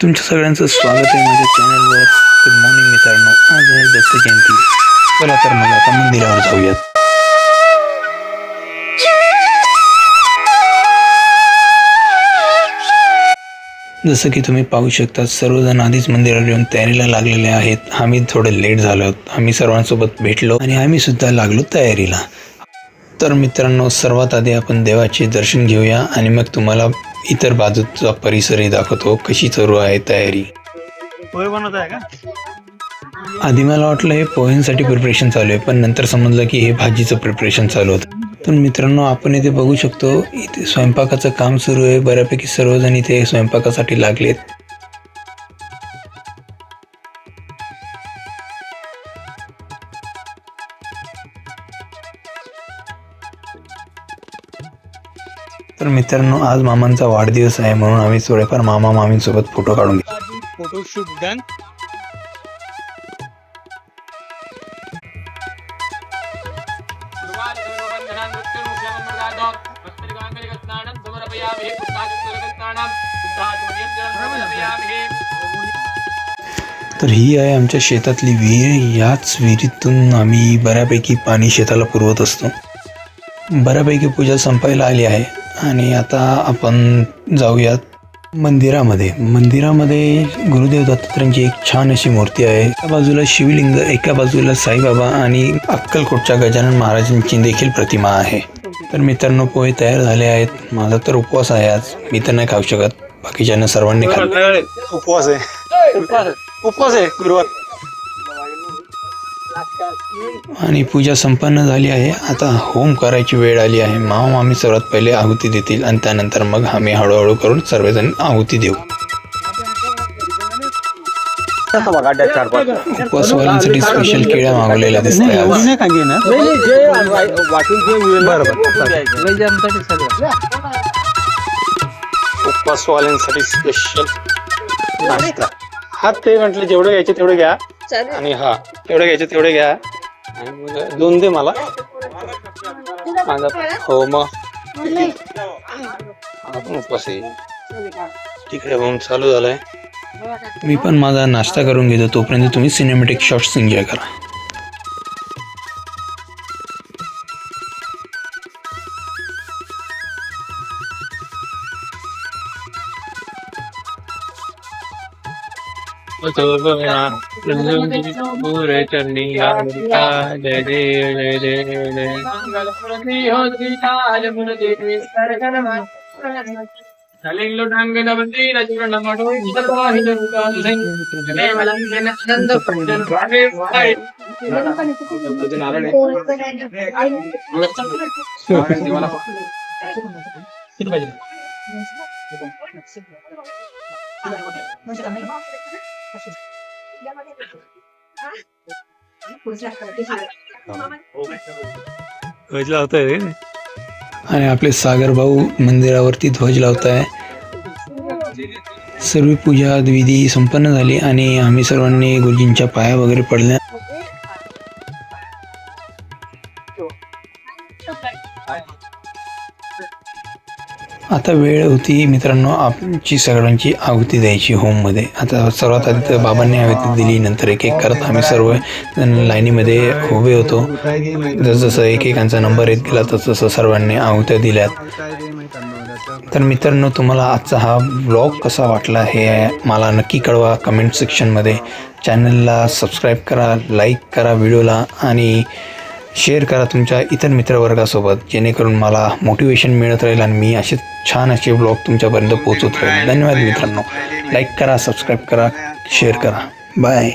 तुमच्या सगळ्यांचं स्वागत आहे माझ्या चॅनलवर. गुड मॉर्निंग मित्रांनो, आज आहे दत्त जयंती. चला तर मग आता मंदिरावर जाऊयात. जसं की तुम्ही पाहू शकता, सर्वजण आधीच मंदिरावर येऊन तयारीला लागलेले आहेत. आम्ही थोडे लेट झालो. आम्ही सर्वांसोबत भेटलो आणि आम्ही सुद्धा लागलो तयारीला. तर मित्रांनो, सर्वात आधी आपण देवाचे दर्शन घेऊया आणि मग तुम्हाला इतर बाजूचा परिसरही दाखवतो कशी सुरू आहे तयारी. पोहे बनवत आहे का? आधी मला वाटलं हे पोह्यांसाठी प्रिपरेशन चालू आहे, पण नंतर समजलं की हे भाजीचं प्रिपरेशन चालू होतं. तर मित्रांनो, आपण इथे बघू शकतो, इथे स्वयंपाकाचं काम सुरू आहे. बऱ्यापैकी सर्वजण इथे स्वयंपाकासाठी लागलेत. तर मित्रांनो, आज मामांचा वाढदिवस आहे, म्हणून आम्ही थोडेफार मामा मामींसोबत फोटो काढून घेतो. Photoshoot done. तर ही आहे आमच्या शेतातली विहीर. याच विहिरीतून आम्ही बऱ्यापैकी पाणी शेताला पुरवत असतो. बऱ्यापैकी पूजा संपायला आली आहे आणि आता आपण जाऊयात मंदिरामध्ये. मंदिरामध्ये गुरुदेव दत्तात्रयांची एक छान अशी मूर्ती आहे. एका बाजूला शिवलिंग, एका बाजूला साईबाबा आणि अक्कलकोटच्या गजानन महाराजांची देखील प्रतिमा आहे. तर मित्रांनो, पोहे तयार झाले आहेत. माझा तर उपवास आहे आज. मी तर नाही खाऊ शकत, बाकीच्यांना सर्वांनी खाल्लं. उपवास आहे गुरुवार. आणि पूजा संपन्न झाली आहे. आता होम करायची वेळ आली आहे. मामा मामी सर्वात पहिले आहुती देतील आणि त्यानंतर मग आम्ही हळूहळू करून सर्वजण आहुती देऊ. उपवासवाल्यांसाठी स्पेशल केळ्या मागवलेल्या दिसतात आज. उपवासवाल्यांसाठी स्पेशल नाश्ता. हा, ते म्हटलं जेवढं घ्यायचे तेवढे घ्या आणि हा तेवढे घ्यायचे तेवढे घ्या आणि मग 2 दे मला. हो, मग आपण उपवास आहे. तिकडे होम चालू झालाय. मी पण माझा नाश्ता करून घेतो. तोपर्यंत तुम्ही सिनेमॅटिक शॉट्स एन्जॉय करा. ध्वज लावतोय आणि आपले सागर भाऊ मंदिरावरती ध्वज लावत आहे. सर्व पूजा विधी संपन्न झाली आणि आम्ही सर्वांनी गुरुजींच्या पाया वगैरे पडल्या. आता वेळ होती मित्रांनो आमची सगळ्यांची आहुती द्यायची होममध्ये. आता सर्वात आधी तर बाबांनी आहुती दिली. नंतर एक एक करत आम्ही सर्व लाईनीमध्ये उभे होतो. जसं एकेकांचा नंबर येत गेला तसं सर्वांनी आहुत्या दिल्यात. तर मित्रांनो, तुम्हाला आजचा हा ब्लॉग कसा वाटला हे मला नक्की कळवा कमेंट सेक्शनमध्ये. चॅनलला सबस्क्राईब करा, लाईक करा व्हिडिओला आणि शेअर करा तुमच्या इतर मित्रवर्गासोबत, जेणेकरून मला मोटिवेशन मिळत राहील आणि मी असे छान असे ब्लॉग तुमच्यापर्यंत पोहोचवत राहील. धन्यवाद मित्रांनो. लाईक करा, सबस्क्राईब करा, शेअर करा. बाय.